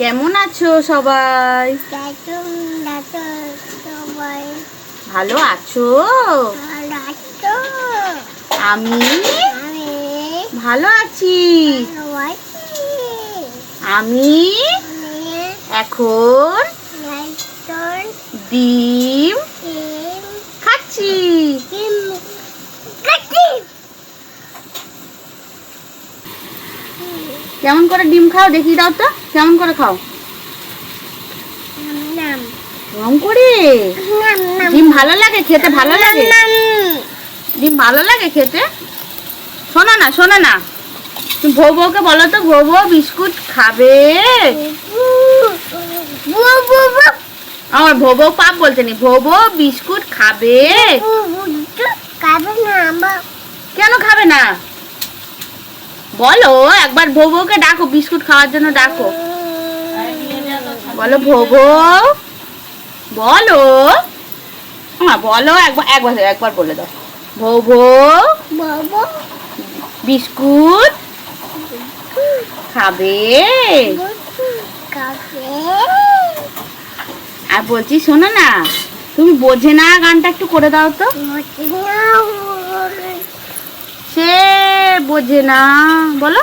কেমন আছো সবাই? ভালো আছো? আমি ভালো আছি। আমি এখন ডিম খাচ্ছি। কেমন করে ডিম খাও দেখিয়ে দাও তো, কেমন করে খাও? কেমন করে? ডিম ভালো লাগে খেতে? ভালো লাগে ডিম ভালো লাগে খেতে? শোনো না তুমি ভৌ বউকে বলো তো, ভৌ বউ বিস্কুট খাবে? আমার ভৌ বউ পাপ বলতে নেই, ভৌ বউ বিস্কুট খাবে? কেন খাবে না? বলো একবার, ভৌ বউকে ডাকো, বিস্কুট খাওয়ার জন্য ডাকো। বলো ভৌ বউ, বলো বলো একবার বলে দাও, ভৌ বউ বিস্কুট খাবে? আর বলছি শোনো না, তুমি বোঝে না গানটা একটু করে দাও তো। সে বোঝে না, বলো।